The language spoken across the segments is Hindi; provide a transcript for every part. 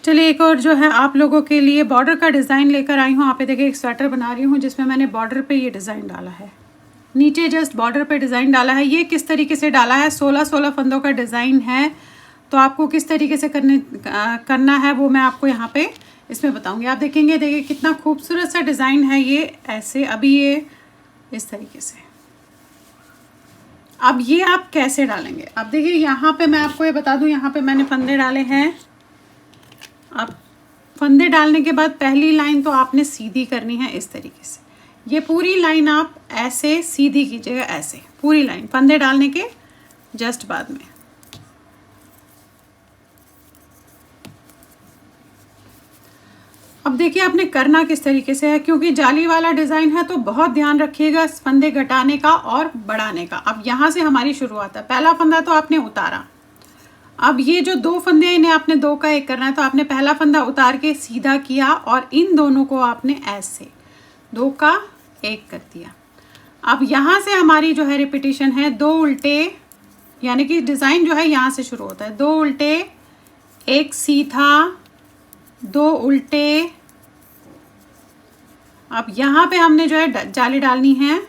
चलिए एक और जो है आप लोगों के लिए बॉर्डर का डिज़ाइन लेकर आई हूँ। आप ये देखिए एक स्वेटर बना रही हूँ जिसमें मैंने बॉर्डर पे ये डिज़ाइन डाला है, नीचे जस्ट बॉर्डर पे डिज़ाइन डाला है। ये किस तरीके से डाला है, 16 फंदों का डिज़ाइन है, तो आपको किस तरीके से करना है वो मैं आपको यहाँ पे इसमें बताऊँगी। आप देखेंगे, देखिए कितना खूबसूरत सा डिज़ाइन है ये। ऐसे अभी ये इस तरीके से, अब ये आप कैसे डालेंगे। अब देखिए यहाँ पे मैं आपको ये बता दूँ, यहाँ पे मैंने फंदे डाले हैं। अब फंदे डालने के बाद पहली लाइन तो आपने सीधी करनी है इस तरीके से। ये पूरी लाइन आप ऐसे सीधी कीजिएगा, ऐसे पूरी लाइन फंदे डालने के जस्ट बाद में। अब देखिए आपने करना किस तरीके से है, क्योंकि जाली वाला डिज़ाइन है तो बहुत ध्यान रखिएगा फंदे घटाने का और बढ़ाने का। अब यहाँ से हमारी शुरुआत है। पहला फंदा तो आपने उतारा, अब ये जो दो फंदे हैं इन्हें आपने दो का एक करना है, तो आपने पहला फंदा उतार के सीधा किया और इन दोनों को आपने ऐसे दो का एक कर दिया। अब यहाँ से हमारी जो है रिपीटिशन है दो उल्टे, यानी कि डिज़ाइन जो है यहाँ से शुरू होता है, दो उल्टे एक सीधा दो उल्टे। अब यहाँ पे हमने जो है जाली डालनी है,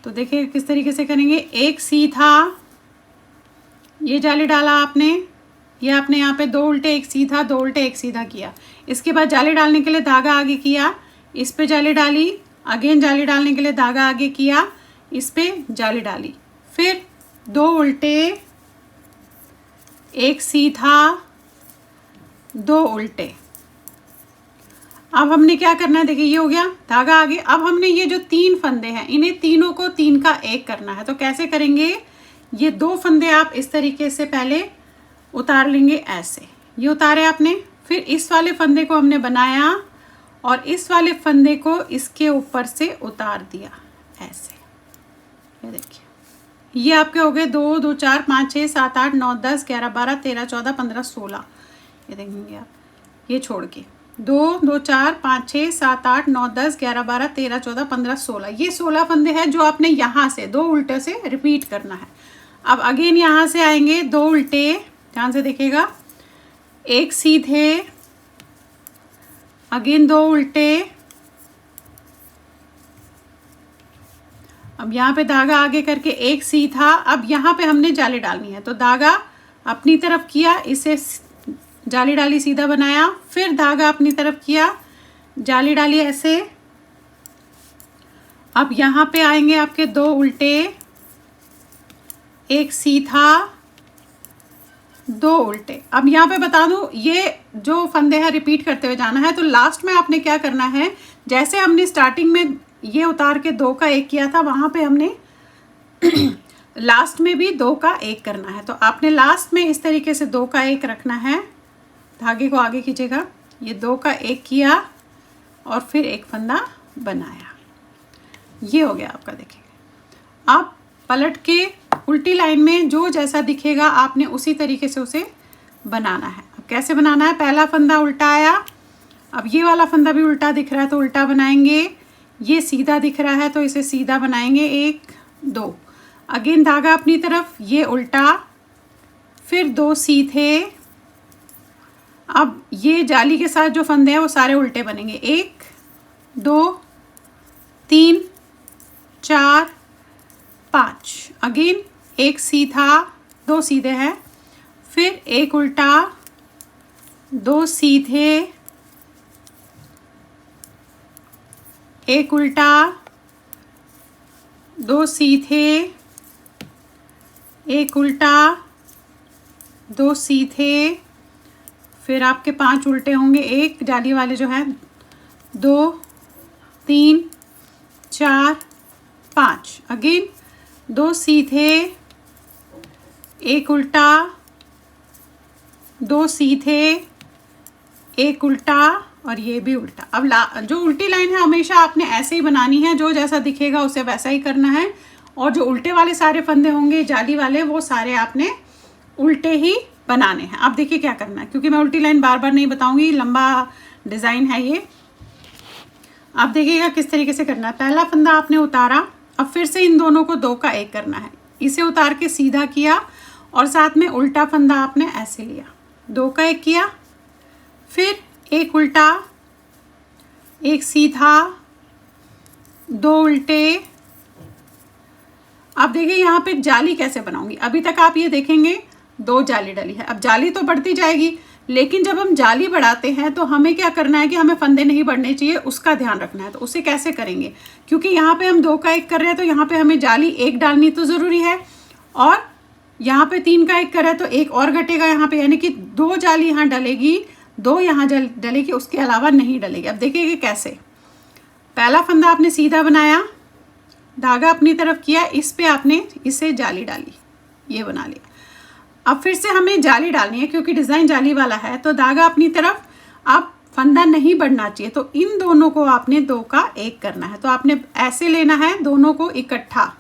तो देखिए किस तरीके से करेंगे। एक सीधा, ये जाली डाला आपने, ये आपने यहाँ पे दो उल्टे एक सीधा दो उल्टे एक सीधा किया। इसके बाद जाली डालने के लिए धागा आगे किया, इस पे जाली डाली, अगेन जाली डालने के लिए धागा आगे किया, इस पे जाली डाली, फिर दो उल्टे एक सीधा दो उल्टे। अब हमने क्या करना है, देखिए ये हो गया धागा आगे। अब हमने ये जो तीन फंदे हैं इन्हें तीनों को तीन का एक करना है, तो कैसे करेंगे। ये दो फंदे आप इस तरीके से पहले उतार लेंगे, ऐसे ये उतारे आपने, फिर इस वाले फंदे को हमने बनाया और इस वाले फंदे को इसके ऊपर से उतार दिया ऐसे। ये देखिए ये आपके हो गए 2 2 4 5 6 7 8 9 10 11 12 13 14 15 16। ये देखेंगे आप, ये छोड़ के 2 2 4 5 6 7 8 9 10 11 12 13 14 15 16, ये 16 फंदे हैं जो आपने यहाँ से दो उल्टे से रिपीट करना है। अब अगेन यहाँ से आएंगे दो उल्टे, ध्यान से देखिएगा, एक सीधे, अगेन दो उल्टे। अब यहाँ पे धागा आगे करके एक सीधा। अब यहाँ पे हमने जाली डालनी है, तो धागा अपनी तरफ किया, इसे जाली डाली सीधा बनाया, फिर धागा अपनी तरफ किया, जाली डाली ऐसे। अब यहाँ पे आएंगे आपके दो उल्टे एक सीधा दो उल्टे। अब यहाँ पे बता दूं, ये जो फंदे हैं रिपीट करते हुए जाना है, तो लास्ट में आपने क्या करना है, जैसे हमने स्टार्टिंग में ये उतार के दो का एक किया था, वहां पे हमने लास्ट में भी दो का एक करना है। तो आपने लास्ट में इस तरीके से दो का एक रखना है, धागे को आगे खींचेगा, ये दो का एक किया और फिर एक फंदा बनाया। ये हो गया आपका, देखिएगा आप पलट के उल्टी लाइन में जो जैसा दिखेगा आपने उसी तरीके से उसे बनाना है। अब कैसे बनाना है, पहला फंदा उल्टा आया, अब ये वाला फंदा भी उल्टा दिख रहा है तो उल्टा बनाएंगे, ये सीधा दिख रहा है तो इसे सीधा बनाएंगे, एक दो, अगेन धागा अपनी तरफ, ये उल्टा, फिर दो सीधे। अब ये जाली के साथ जो फंदे हैं वो सारे उल्टे बनेंगे, एक दो तीन चार पाँच, अगेन एक सीधा दो सीधे हैं, फिर एक उल्टा दो सीधे एक उल्टा दो सीधे एक उल्टा दो सीधे, फिर आपके 5 उल्टे होंगे, एक जाली वाले जो हैं 2 3 4 5, अगेन दो सीधे एक उल्टा दो सीधे एक उल्टा और ये भी उल्टा। अब जो उल्टी लाइन है हमेशा आपने ऐसे ही बनानी है, जो जैसा दिखेगा उसे वैसा ही करना है, और जो उल्टे वाले सारे फंदे होंगे जाली वाले वो सारे आपने उल्टे ही बनाने हैं। अब देखिए क्या करना है, क्योंकि मैं उल्टी लाइन बार बार नहीं बताऊंगी, लंबा डिज़ाइन है ये। अब देखिएगा किस तरीके से करना है। पहला फंदा आपने उतारा, अब फिर से इन दोनों को दो का एक करना है, इसे उतार के सीधा किया और साथ में उल्टा फंदा आपने ऐसे लिया, 2 का 1 किया, फिर एक उल्टा, एक सीधा, 2 उल्टे। अब देखिए यहाँ पे जाली कैसे बनाऊंगी। अभी तक आप ये देखेंगे 2 जाली डली है, अब जाली तो बढ़ती जाएगी, लेकिन जब हम जाली बढ़ाते हैं तो हमें क्या करना है कि हमें फंदे नहीं बढ़ने चाहिए, उसका ध्यान रखना है। तो उसे कैसे करेंगे, क्योंकि यहाँ पे हम 2 का 1 कर रहे हैं तो यहाँ पे हमें जाली 1 डालनी तो ज़रूरी है, और यहाँ पे 3 का 1 कर रहे हैं तो 1 और घटेगा यहाँ पे, यानी कि 2 जाली यहाँ डलेगी, 2 यहाँ डलेगी, उसके अलावा नहीं डलेगी। अब देखिए कैसे। पहला फंदा आपने सीधा बनाया, धागा अपनी तरफ किया, इस पे आपने इसे जाली डाली, ये बना लिया। अब फिर से हमें जाली डालनी है क्योंकि डिज़ाइन जाली वाला है, तो धागा अपनी तरफ, अब फंदा नहीं बढ़ना चाहिए, तो इन दोनों को आपने 2 का 1 करना है। तो आपने ऐसे लेना है दोनों को इकट्ठा,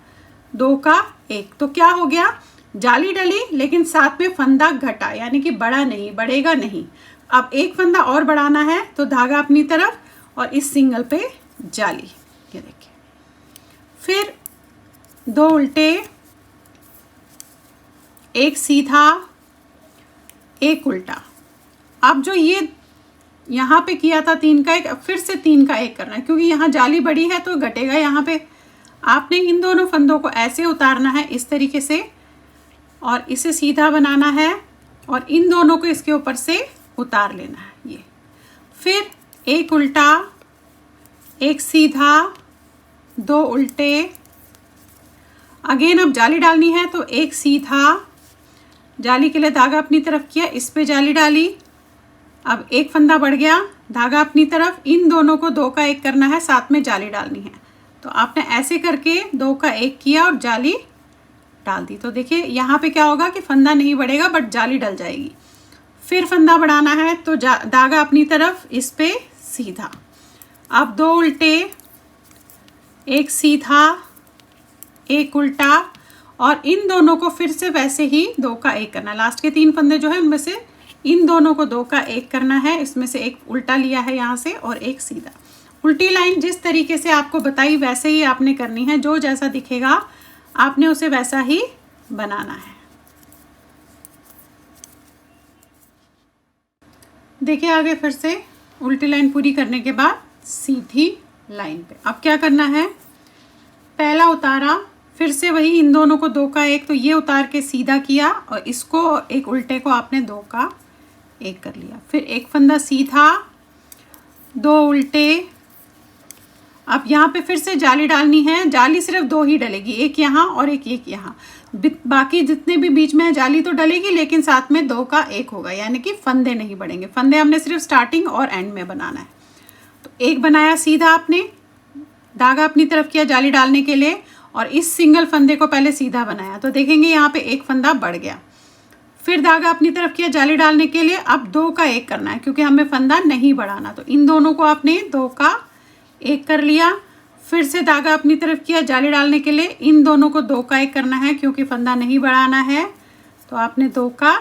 2 का 1, तो क्या हो गया, जाली डली लेकिन साथ में फंदा घटा, यानी कि बड़ा नहीं, बढ़ेगा नहीं। अब एक फंदा और बढ़ाना है तो धागा अपनी तरफ और इस सिंगल पे जाली, ये देखिए, फिर 2 उल्टे, एक सीधा, एक उल्टा। अब जो ये यहाँ पे किया था 3 का 1, फिर से 3 का 1 करना है, क्योंकि यहाँ जाली बड़ी है तो घटेगा यहाँ पे। आपने इन दोनों फंदों को ऐसे उतारना है इस तरीके से, और इसे सीधा बनाना है और इन दोनों को इसके ऊपर से उतार लेना है, ये। फिर एक उल्टा, एक सीधा, 2 उल्टे। अगेन अब जाली डालनी है तो एक सीधा, जाली के लिए धागा अपनी तरफ किया, इस पे जाली डाली, अब एक फंदा बढ़ गया, धागा अपनी तरफ, इन दोनों को 2 का 1 करना है, साथ में जाली डालनी है। तो आपने ऐसे करके 2 का 1 किया और जाली डाल दी। तो देखिए यहाँ पे क्या होगा कि फंदा नहीं बढ़ेगा बट जाली डल जाएगी। फिर फंदा बढ़ाना है तो धागा अपनी तरफ, इस पे सीधा, अब 2 उल्टे, एक सीधा, एक उल्टा, और इन दोनों को फिर से वैसे ही 2 का 1 करना है। लास्ट के 3 फंदे जो है उनमें से इन दोनों को 2 का 1 करना है, इसमें से एक उल्टा लिया है यहाँ से और एक सीधा। उल्टी लाइन जिस तरीके से आपको बताई वैसे ही आपने करनी है, जो जैसा दिखेगा आपने उसे वैसा ही बनाना है। देखिए आगे फिर से उल्टी लाइन पूरी करने के बाद सीधी लाइन पे अब क्या करना है, पहला उतारा, फिर से वही इन दोनों को 2 का 1, तो ये उतार के सीधा किया और इसको एक उल्टे को आपने 2 का 1 कर लिया। फिर एक फंदा सीधा, 2 उल्टे। अब यहाँ पे फिर से जाली डालनी है, जाली सिर्फ 2 ही डलेगी, एक यहाँ और एक यहाँ, बाकी जितने भी बीच में है जाली तो डलेगी लेकिन साथ में 2 का 1 होगा, यानी कि फंदे नहीं बढ़ेंगे। फंदे हमने सिर्फ स्टार्टिंग और एंड में बनाना है। तो एक बनाया सीधा, आपने धागा अपनी तरफ किया जाली डालने के लिए और इस सिंगल फंदे को पहले सीधा बनाया, तो देखेंगे यहाँ पे एक फंदा बढ़ गया। फिर धागा अपनी तरफ किया जाली डालने के लिए, अब 2 का 1 करना है क्योंकि हमें फंदा नहीं बढ़ाना, तो इन दोनों को आपने 2 का 1 कर लिया। फिर से धागा अपनी तरफ किया जाली डालने के लिए, इन दोनों को 2 का 1 करना है क्योंकि फंदा नहीं बढ़ाना है, तो आपने 2 का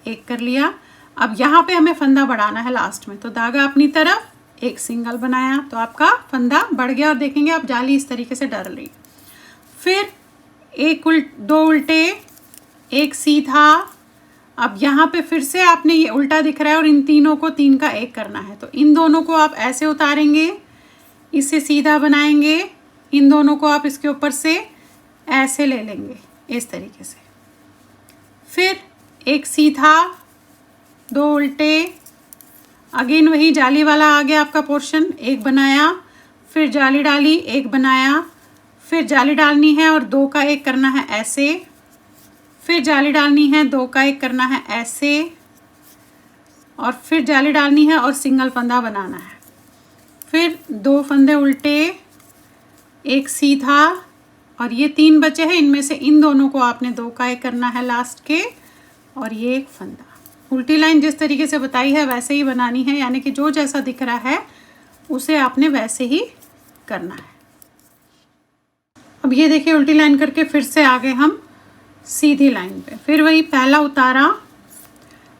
1 कर लिया। अब यहाँ पे हमें फंदा बढ़ाना है लास्ट में, तो धागा अपनी तरफ एक सिंगल बनाया तो आपका फंदा बढ़ गया, और देखेंगे आप जाली इस तरीके से डर रही। फिर 2 उल्टे, एक सीधा। अब यहाँ पे फिर से आपने ये उल्टा दिख रहा है और इन तीनों को 3 का 1 करना है, तो इन दोनों को आप ऐसे उतारेंगे, इसे सीधा बनाएंगे, इन दोनों को आप इसके ऊपर से ऐसे ले लेंगे इस तरीके से। फिर एक सीधा, 2 उल्टे, अगेन वही जाली वाला आ गया आपका पोर्शन, एक बनाया, फिर जाली डाली, एक बनाया, फिर जाली डालनी है और 2 का 1 करना है ऐसे, फिर जाली डालनी है, 2 का 1 करना है ऐसे, और फिर जाली डालनी है और सिंगल फंदा बनाना है। फिर 2 फंदे उल्टे, एक सीधा, और ये 3 बचे हैं, इनमें से इन दोनों को आपने 2 का 1 करना है लास्ट के, और ये एक फंदा। उल्टी लाइन जिस तरीके से बताई है वैसे ही बनानी है, यानी कि जो जैसा दिख रहा है उसे आपने वैसे ही करना है। अब ये देखिए उल्टी लाइन करके फिर से आ गए हम सीधी लाइन पे। फिर वही पहला उतारा,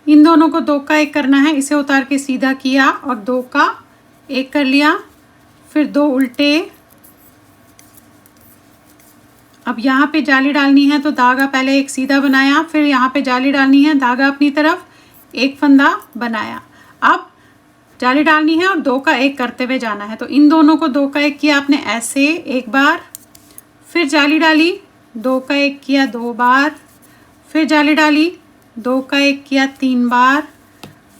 इन दोनों को 2 का 1 करना है, इसे उतार के सीधा किया और 2 का 1 कर लिया। फिर 2 उल्टे, अब यहाँ पे जाली डालनी है तो धागा पहले एक सीधा बनाया, फिर यहाँ पे जाली डालनी है, धागा अपनी तरफ, एक फंदा बनाया। अब जाली डालनी है और 2 का 1 करते हुए जाना है। तो इन दोनों को 2 का 1 किया आपने ऐसे एक बार, फिर जाली डाली, 2 का 1 किया 2 बार, फिर जाली डाली, 2 का 1 किया 3 बार,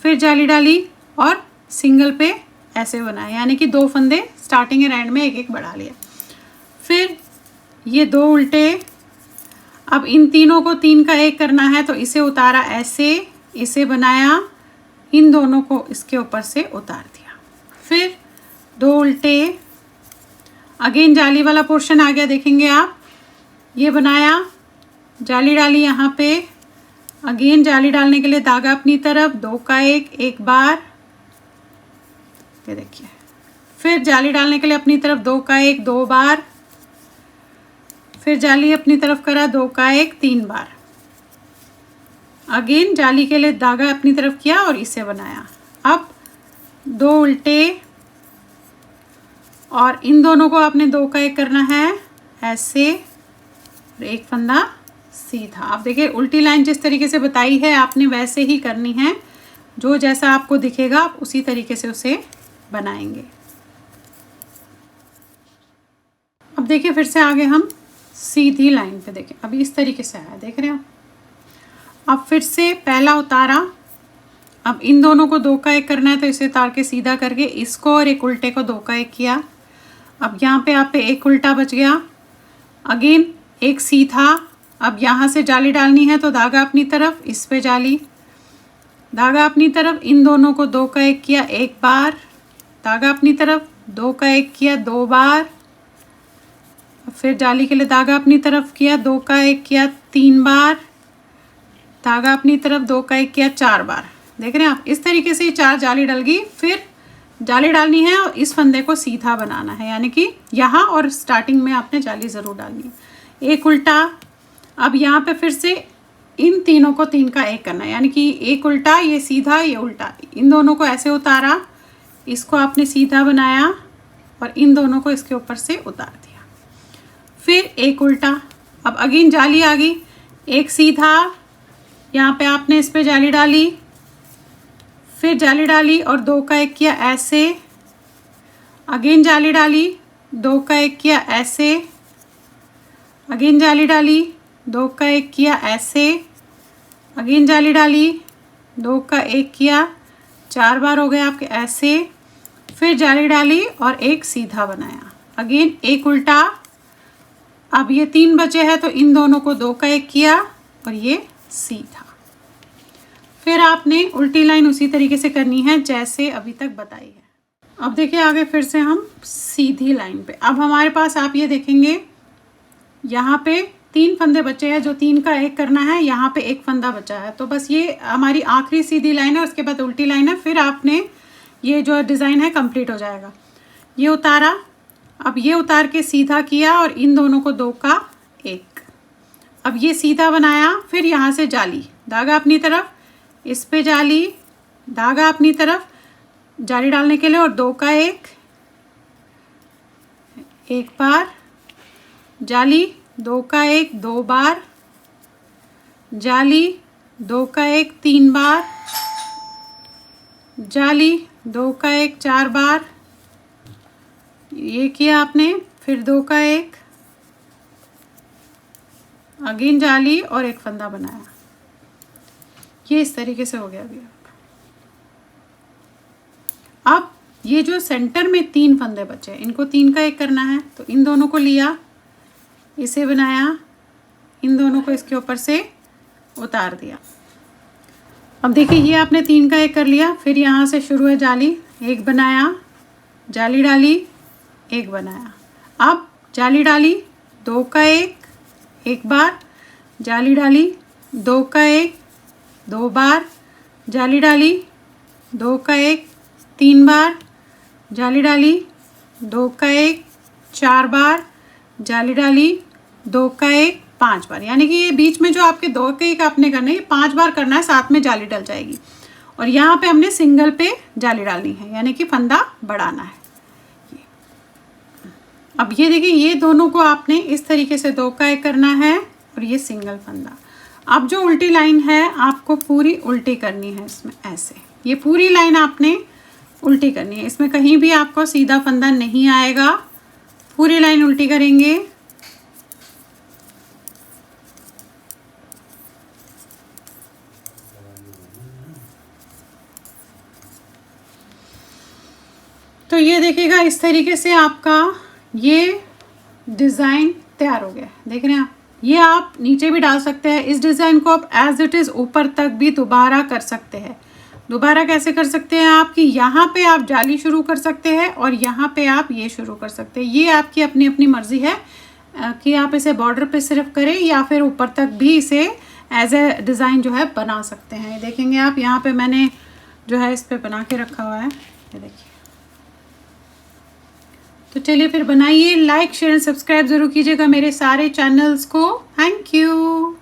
फिर जाली डाली और सिंगल पे ऐसे बनाया, यानी कि 2 फंदे स्टार्टिंग और एंड में एक एक बढ़ा लिया। फिर ये 2 उल्टे, अब इन तीनों को 3 का 1 करना है तो इसे उतारा ऐसे, इसे बनाया, इन दोनों को इसके ऊपर से उतार दिया। फिर 2 उल्टे, अगेन जाली वाला पोर्शन आ गया, देखेंगे आप, ये बनाया, जाली डाली यहाँ पे, अगेन जाली डालने के लिए धागा अपनी तरफ, 2 का 1 एक बार, ये देखिए, फिर जाली डालने के लिए अपनी तरफ 2 का 1 2 बार, फिर जाली अपनी तरफ करा 2 का 1 3 बार, अगेन जाली के लिए धागा अपनी तरफ किया और इसे बनाया। अब 2 उल्टे और इन दोनों को आपने 2 का 1 करना है ऐसे, एक फंदा सीधा। आप देखिए उल्टी लाइन जिस तरीके से बताई है आपने वैसे ही करनी है, जो जैसा आपको दिखेगा आप उसी तरीके से उसे बनाएंगे। अब देखिए फिर से आगे हम सीधी लाइन पे देखें, अभी इस तरीके से आया, देख रहे हैं आप। अब फिर से पहला उतारा, अब इन दोनों को 2 का 1 करना है तो इसे उतार के सीधा करके इसको और एक उल्टे को 2 का 1 किया। अब यहाँ पे आप पे एक उल्टा बच गया, अगेन एक सीधा। अब यहाँ से जाली डालनी है तो धागा अपनी तरफ, इस पे जाली, धागा अपनी तरफ, इन दोनों को 2 का 1 किया एक बार, धागा अपनी तरफ, 2 का 1 किया 2 बार, फिर जाली के लिए धागा अपनी तरफ किया, 2 का 1 किया 3 बार, धागा अपनी तरफ, 2 का 1 किया 4 बार। देख रहे हैं आप, इस तरीके से 4 जाली डल गई। फिर जाली डालनी है और इस फंदे को सीधा बनाना है, यानी कि यहाँ और स्टार्टिंग में आपने जाली ज़रूर डालनी है। एक उल्टा, अब यहाँ पे फिर से इन तीनों को 3 का 1 करना है, यानी कि एक उल्टा, ये सीधा, ये उल्टा, इन दोनों को ऐसे उतारा, इसको आपने सीधा बनाया और इन दोनों को इसके ऊपर से उतार दिया। फिर एक उल्टा, अब अगेन जाली आ गई, एक सीधा, यहाँ पे आपने इस पे जाली डाली, फिर जाली डाली और 2 का 1 किया ऐसे, अगेन जाली डाली, 2 का 1 किया ऐसे, अगेन जाली डाली, 2 का 1 किया ऐसे, अगेन जाली डाली, 2 का 1 किया, 4 बार हो गए आपके ऐसे, फिर जाली डाली और एक सीधा बनाया, अगेन एक उल्टा। अब ये 3 बचे हैं तो इन दोनों को 2 का 1 किया और ये सीधा। फिर आपने उल्टी लाइन उसी तरीके से करनी है जैसे अभी तक बताई है। अब देखिए आगे फिर से हम सीधी लाइन पे। अब हमारे पास आप ये देखेंगे यहाँ पे 3 फंदे बचे हैं, जो 3 का 1 करना है, यहाँ पे एक फंदा बचा है। तो बस ये हमारी आखिरी सीधी लाइन है, उसके बाद उल्टी लाइन है। फिर आपने ये जो डिज़ाइन है कंप्लीट हो जाएगा। ये उतारा, अब ये उतार के सीधा किया और इन दोनों को 2 का 1, अब ये सीधा बनाया। फिर यहाँ से जाली, धागा अपनी तरफ, इस पे जाली, धागा अपनी तरफ, जाली डालने के लिए और 2 का 1 एक बार, जाली, 2 का 1 2 बार, जाली, 2 का 1 3 बार, जाली, 2 का 1 4 बार, ये किया आपने। फिर 2 का 1, अगेन जाली और एक फंदा बनाया। ये इस तरीके से हो गया अभी। अब ये जो सेंटर में 3 फंदे बचे हैं, इनको 3 का 1 करना है, तो इन दोनों को लिया, इसे बनाया, इन दोनों को इसके ऊपर से उतार दिया। अब देखिए ये आपने 3 का 1 कर लिया। फिर यहाँ से शुरू है जाली, एक बनाया, जाली डाली, एक बनाया। अब जाली डाली, 2 का 1 एक बार, जाली डाली, 2 का 1 2 बार, जाली डाली, 2 का 1 3 बार, जाली डाली, 2 का 1 4 बार, जाली डाली, 2 का 1 5 बार। यानी कि ये बीच में जो आपके 2 का 1 आपने करना है, ये 5 बार करना है, साथ में जाली डल जाएगी। और यहाँ पे हमने सिंगल पे जाली डालनी है, यानी कि फंदा बढ़ाना है। अब ये देखिए, ये दोनों को आपने इस तरीके से 2 का 1 करना है और ये सिंगल फंदा। अब जो उल्टी लाइन है आपको पूरी उल्टी करनी है इसमें, ऐसे ये पूरी लाइन आपने उल्टी करनी है। इसमें कहीं भी आपको सीधा फंदा नहीं आएगा, पूरी लाइन उल्टी करेंगे। तो ये देखिएगा, इस तरीके से आपका ये डिज़ाइन तैयार हो गया। देख रहे हैं आप, ये आप नीचे भी डाल सकते हैं। इस डिज़ाइन को आप एज इट इज़ ऊपर तक भी दोबारा कर सकते हैं। दोबारा कैसे कर सकते हैं आप, कि यहाँ पे आप जाली शुरू कर सकते हैं और यहाँ पे आप ये शुरू कर सकते हैं। ये आपकी अपनी अपनी मर्ज़ी है कि आप इसे बॉर्डर पे सिर्फ करें या फिर ऊपर तक भी इसे एज ए डिज़ाइन जो है बना सकते हैं। देखेंगे आप, यहाँ पे मैंने जो है इस पे बना के रखा हुआ है, ये देखिए। तो चलिए फिर बनाइए। लाइक शेयर एंड सब्सक्राइब ज़रूर कीजिएगा मेरे सारे चैनल्स को। Thank you.